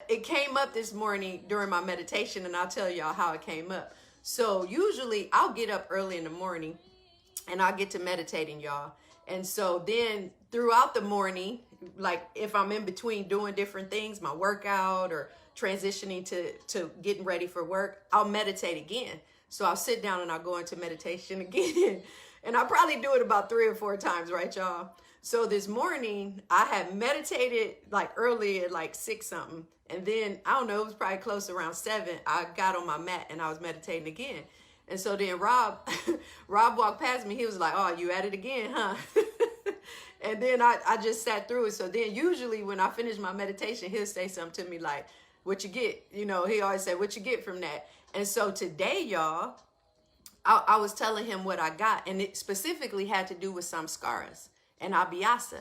it came up this morning during my meditation, and I'll tell y'all how it came up. So usually I'll get up early in the morning and I'll get to meditating, y'all. And so then throughout the morning, like if I'm in between doing different things, my workout or transitioning to getting ready for work, I'll meditate again. So I'll sit down and I'll go into meditation again. And I'll probably do it about 3 or 4 times, right, y'all? So this morning I had meditated like early at like 6 something. And then, I don't know, it was probably close around 7. I got on my mat and I was meditating again. And so then Rob walked past me. He was like, oh, you at it again, huh? And then I just sat through it. So then usually when I finish my meditation, he'll say something to me like, what you get? You know, he always said, what you get from that? And so today, y'all, I was telling him what I got. And it specifically had to do with samskaras and abhyasa.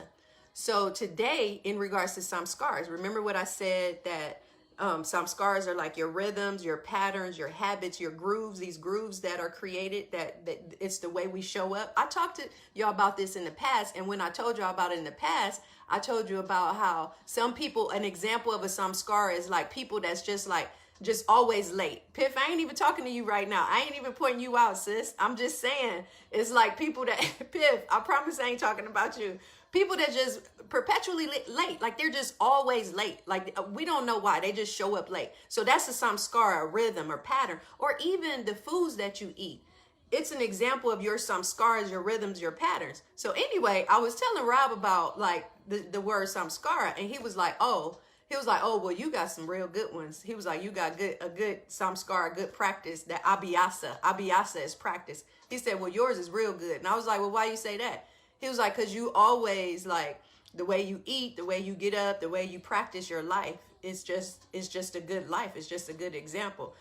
So today, in regards to samskaras, remember what I said, that samskaras are like your rhythms, your patterns, your habits, your grooves, these grooves that are created, that it's the way we show up. I talked to y'all about this in the past. And when I told y'all about it in the past, I told you about how some people, an example of a samskara is like people that's just always late. Piff, I ain't even talking to you right now. I ain't even pointing you out, sis. I'm just saying, it's like people that, Piff, I promise I ain't talking about you. People that just perpetually late, like they're just always late. Like we don't know why, they just show up late. So that's a samskara, a rhythm or pattern, or even the foods that you eat. It's an example of your samskaras, your rhythms, your patterns. So anyway, I was telling Rob about like the word samskara, and he was like, oh, well, you got some real good ones. He was like, you got a good samskara, good practice, that abhyasa. Abhyasa is practice. He said, well, yours is real good. And I was like, well, why you say that? He was like, because you always, like, the way you eat, the way you get up, the way you practice your life, it's just a good life. It's just a good example.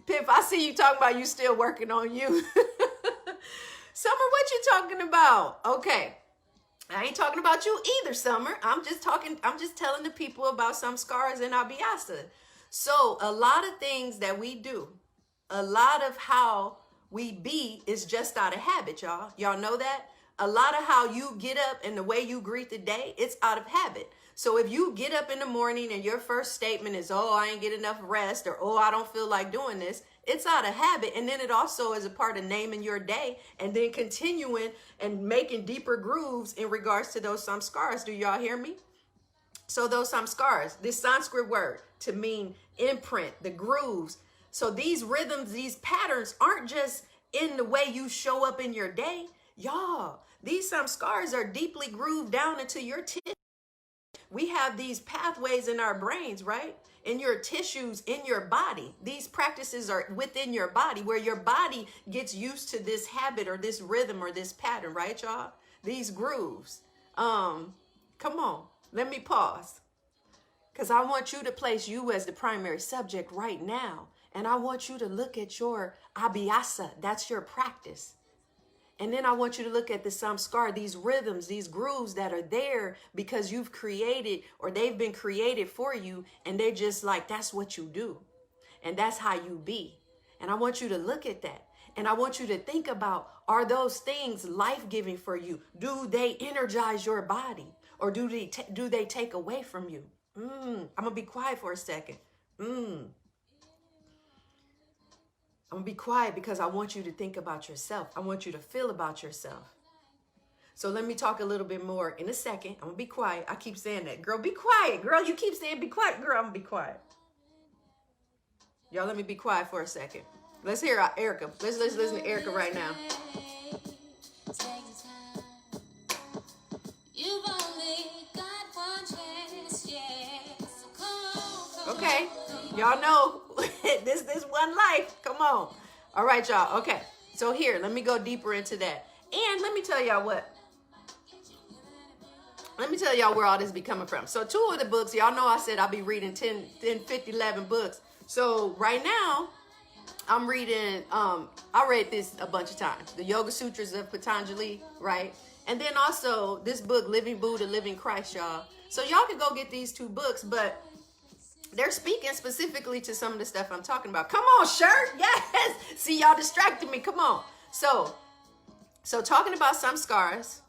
Pip, I see you talking about you still working on you. Summer, what you talking about? Okay. I ain't talking about you either, Summer. I'm just telling the people about samskaras and abhyasa. So a lot of things that we do, a lot of how we be is just out of habit, y'all. Y'all know that? A lot of how you get up and the way you greet the day, it's out of habit. So if you get up in the morning and your first statement is, oh, I ain't get enough rest, or, oh, I don't feel like doing this, it's out of habit. And then it also is a part of naming your day and then continuing and making deeper grooves in regards to those samskaras. Do y'all hear me? So those samskaras, this Sanskrit word to mean imprint, the grooves. So these rhythms, these patterns aren't just in the way you show up in your day. Y'all, these samskaras are deeply grooved down into your tissue. We have these pathways in our brains, right? In your tissues, in your body. These practices are within your body, where your body gets used to this habit or this rhythm or this pattern, right, y'all? These grooves. Come on, let me pause. Because I want you to place you as the primary subject right now. And I want you to look at your abhyasa. That's your practice. And then I want you to look at the samskara, these rhythms, these grooves that are there because you've created, or they've been created for you, and they're just like, that's what you do. And that's how you be. And I want you to look at that. And I want you to think about, are those things life-giving for you? Do they energize your body? Or do they take away from you? I'm going to be quiet for a second. I'm going to be quiet because I want you to think about yourself. I want you to feel about yourself. So let me talk a little bit more in a second. I'm going to be quiet. I keep saying that. Girl, be quiet. Girl, you keep saying be quiet. Girl, I'm going to be quiet. Y'all, let me be quiet for a second. Let's hear Erica. Let's listen to Erica right now. Okay. Y'all know this one life. Come on. All right, y'all. Okay. So here, let me go deeper into that. And let me tell y'all what. Let me tell y'all where all this be coming from. So 2 of the books, y'all know I said I'll be reading 10, 50, 11 books. So right now, I'm reading, I read this a bunch of times. The Yoga Sutras of Patanjali, right? And then also this book, Living Buddha, Living Christ, y'all. So y'all can go get these 2 books, but they're speaking specifically to some of the stuff I'm talking about. Come on, shirt. Yes. See, y'all distracted me. Come on. So talking about samskaras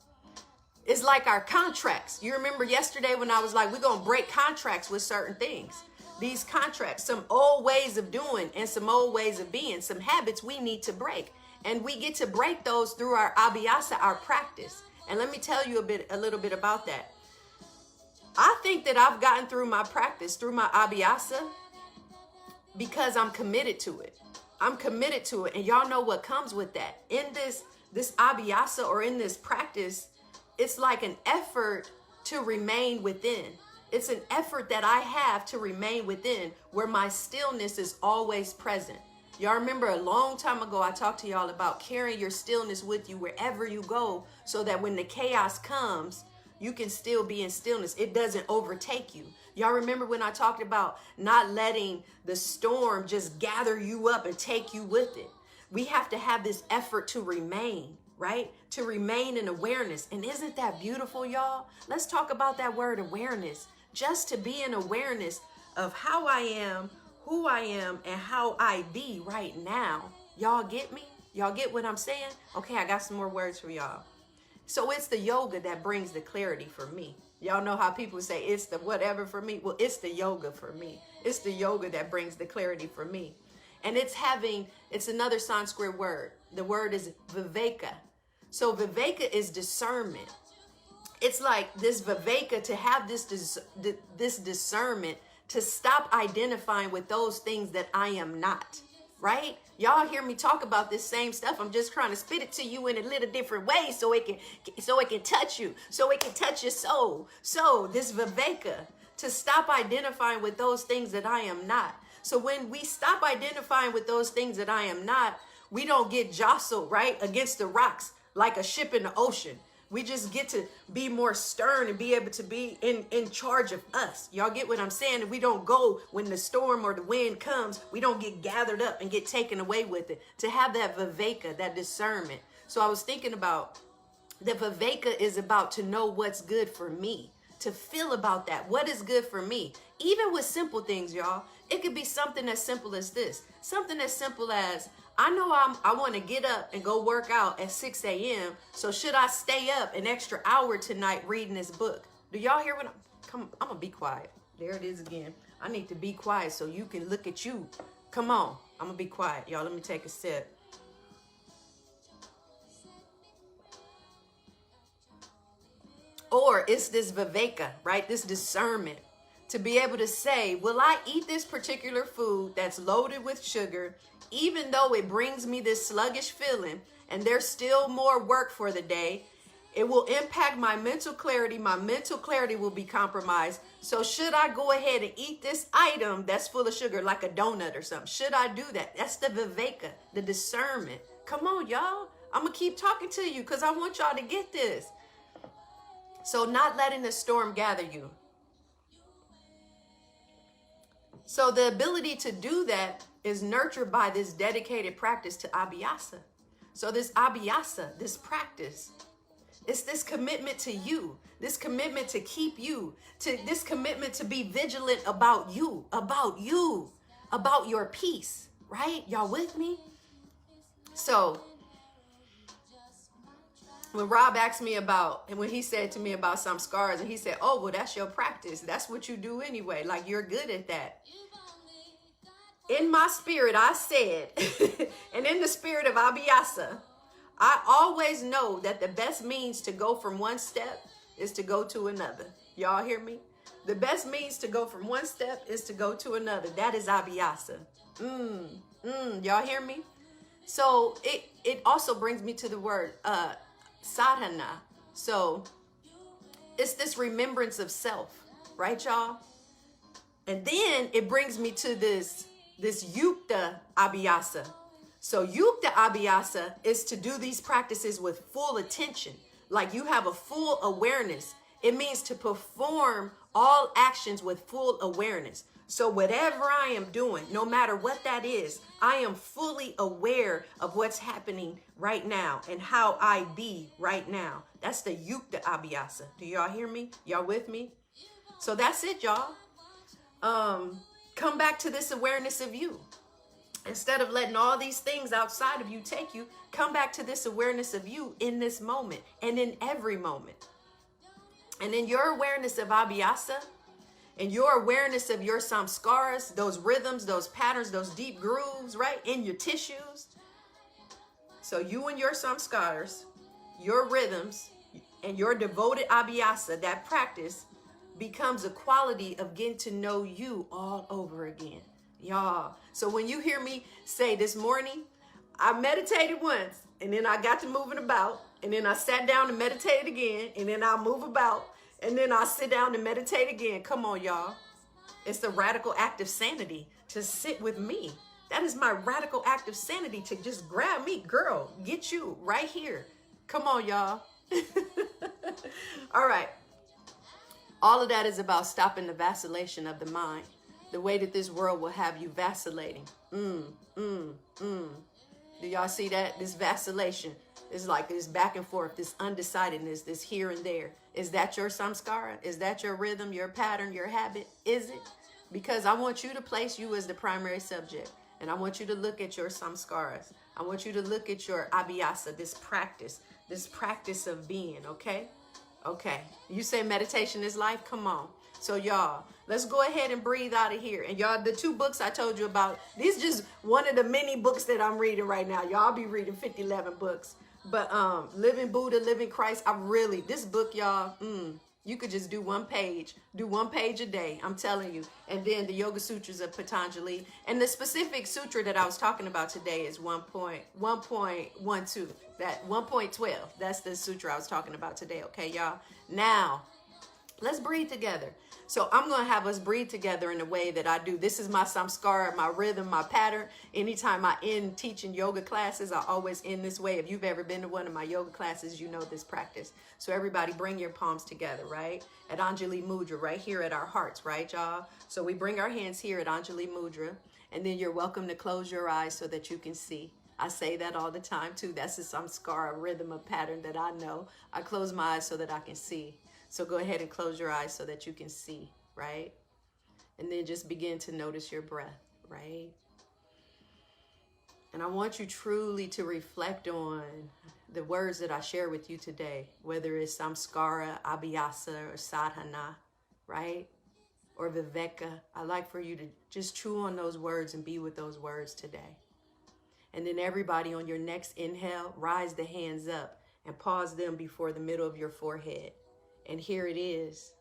is like our contracts. You remember yesterday when I was like, we're going to break contracts with certain things. these contracts, some old ways of doing and some old ways of being, some habits we need to break. And we get to break those through our abiyasa, our practice. And let me tell you a little bit about that. I think that I've gotten through my practice, through my abiyasa, because I'm committed to it. I'm committed to it. And y'all know what comes with that. In this abiyasa, or in this practice, it's like an effort to remain within. It's an effort that I have to remain within, where my stillness is always present. Y'all remember a long time ago, I talked to y'all about carrying your stillness with you wherever you go, so that when the chaos comes, you can still be in stillness. It doesn't overtake you. Y'all remember when I talked about not letting the storm just gather you up and take you with it? We have to have this effort to remain, right? To remain in awareness. And isn't that beautiful, y'all? Let's talk about that word awareness. Just to be in awareness of how I am, who I am, and how I be right now. Y'all get me? Y'all get what I'm saying? Okay, I got some more words for y'all. So it's the yoga that brings the clarity for me. Y'all know how people say it's the whatever for me? Well, it's the yoga for me. It's the yoga that brings the clarity for me. And it's another Sanskrit word. The word is viveka. So viveka is discernment. It's like this viveka, to have this discernment, to stop identifying with those things that I am not, right? Y'all hear me talk about this same stuff. I'm just trying to spit it to you in a little different way, so it can touch you, so it can touch your soul. So this viveka, to stop identifying with those things that I am not. So when we stop identifying with those things that I am not, we don't get jostled, right, against the rocks like a ship in the ocean. We just get to be more stern and be able to be in charge of us. Y'all get what I'm saying? And we don't go when the storm or the wind comes. We don't get gathered up and get taken away with it. To have that viveka, that discernment. So I was thinking about the viveka is about to know what's good for me. To feel about that. What is good for me? Even with simple things, y'all. It could be something as simple as this. Something as simple as, I know I want to get up and go work out at 6 a.m. So should I stay up an extra hour tonight reading this book? Do y'all hear what I'm going to be quiet. There it is again. I need to be quiet so you can look at you. Come on. I'm going to be quiet. Y'all, let me take a sip. Or it's this viveka, right? This discernment. To be able to say, will I eat this particular food that's loaded with sugar, even though it brings me this sluggish feeling and there's still more work for the day? It will impact my mental clarity. My mental clarity will be compromised. So should I go ahead and eat this item that's full of sugar, like a donut or something? Should I do that? That's the viveka, the discernment. Come on, y'all. I'm going to keep talking to you because I want y'all to get this. So not letting the storm gather you. So the ability to do that is nurtured by this dedicated practice to abiyasa. So this abiyasa, this practice, it's this commitment to you, this commitment to keep you, to this commitment to be vigilant about you, about your peace, right? Y'all with me? So when Rob asked me about, and when he said to me about some scars, and he said, oh, well, that's your practice. That's what you do anyway. Like, you're good at that. In my spirit, I said, and in the spirit of abiyasa, I always know that the best means to go from one step is to go to another. Y'all hear me? The best means to go from one step is to go to another. That is abiyasa. Y'all hear me? So it also brings me to the word sadhana. So it's this remembrance of self, right, y'all? And then it brings me to this yukta abiyasa. So yukta abiyasa is to do these practices with full attention. Like you have a full awareness. It means to perform all actions with full awareness. So whatever I am doing, no matter what that is, I am fully aware of what's happening right now and how I be right now. That's the yukta abiyasa. Do y'all hear me? Y'all with me? So that's it, y'all. Come back to this awareness of you. Instead of letting all these things outside of you take you, come back to this awareness of you in this moment and in every moment. And in your awareness of abiyasa, And your awareness of your samskaras, those rhythms, those patterns, those deep grooves, right, in your tissues. So you and your samskaras, your rhythms, and your devoted abhyasa, that practice, becomes a quality of getting to know you all over again. Y'all. So when you hear me say this morning, I meditated once, and then I got to moving about, and then I sat down and meditated again, and then I'll move about, and then I'll sit down and meditate again. Come on, y'all. It's the radical act of sanity to sit with me. That is my radical act of sanity, to just grab me. Girl, get you right here. Come on, y'all. All right. All of that is about stopping the vacillation of the mind. The way that this world will have you vacillating. Do y'all see that? This vacillation is like this back and forth, this undecidedness, this here and there. Is that your samskara? Is that your rhythm, your pattern, your habit? Is it? Because I want you to place you as the primary subject. And I want you to look at your samskaras. I want you to look at your abhyasa, this practice of being, okay? Okay. You say meditation is life? Come on. So y'all, let's go ahead and breathe out of here. And y'all, the 2 books I told you about, these is just one of the many books that I'm reading right now. Y'all be reading 11 books. But Living Buddha, Living Christ, this book, y'all, you could just do one page a day, I'm telling you. And then the Yoga Sutras of Patanjali. And the specific sutra that I was talking about today is 1.12. That 1.12. That's the sutra I was talking about today, okay, y'all? Now, let's breathe together. So I'm going to have us breathe together in a way that I do. This is my samskara, my rhythm, my pattern. Anytime I end teaching yoga classes, I always end this way. If you've ever been to one of my yoga classes, you know this practice. So everybody bring your palms together, right? At Anjali Mudra, right here at our hearts, right, y'all? So we bring our hands here at Anjali Mudra, and then you're welcome to close your eyes so that you can see. I say that all the time, too. That's a samskara, rhythm, a pattern that I know. I close my eyes so that I can see. So go ahead and close your eyes so that you can see, right? And then just begin to notice your breath, right? And I want you truly to reflect on the words that I share with you today, whether it's samskara, abhyasa, or sadhana, right? Or viveka. I like for you to just chew on those words and be with those words today. And then everybody on your next inhale, rise the hands up and pause them before the middle of your forehead. And here it is.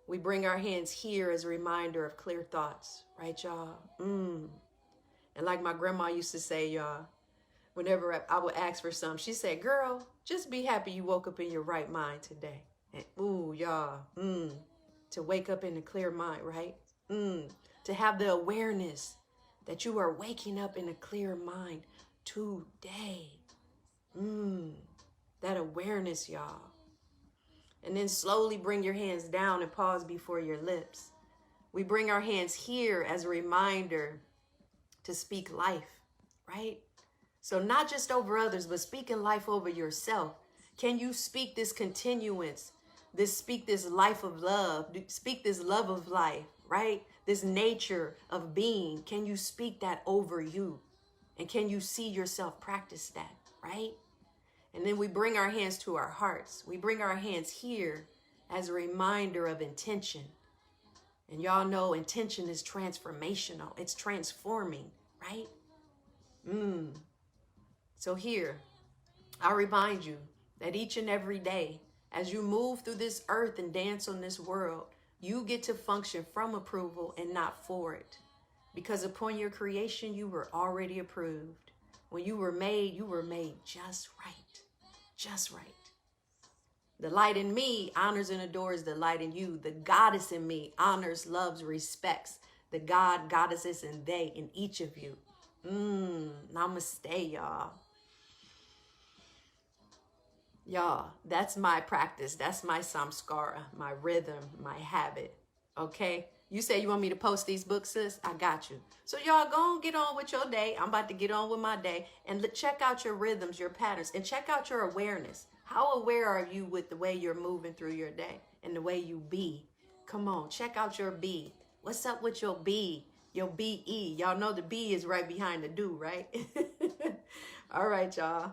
We bring our hands here as a reminder of clear thoughts, right, y'all? And like my grandma used to say, y'all, whenever I would ask for something, she said, girl, just be happy you woke up in your right mind today. And ooh, y'all, to wake up in a clear mind, right? To have the awareness that you are waking up in a clear mind today. That awareness, y'all. And then slowly bring your hands down and pause before your lips. We bring our hands here as a reminder to speak life, right? So not just over others, but speaking life over yourself. Can you speak this continuance, speak this life of love, speak this love of life, right? This nature of being. Can you speak that over you? And can you see yourself practice that, right? And then we bring our hands to our hearts. We bring our hands here as a reminder of intention. And y'all know intention is transformational. It's transforming, right? So here, I remind you that each and every day, as you move through this earth and dance on this world, you get to function from approval and not for it. Because upon your creation, you were already approved. When you were made just right. Just right. The light in me honors and adores the light in you. The goddess in me honors, loves, respects the God, goddesses, and they in each of you. Namaste, y'all. Y'all, that's my practice. That's my samskara, my rhythm, my habit. Okay? You say you want me to post these books, sis? I got you. So y'all go and get on with your day. I'm about to get on with my day. And check out your rhythms, your patterns, and check out your awareness. How aware are you with the way you're moving through your day and the way you be? Come on, check out your be. What's up with your be? Your B-E. Y'all know the B is right behind the do, right? All right, y'all.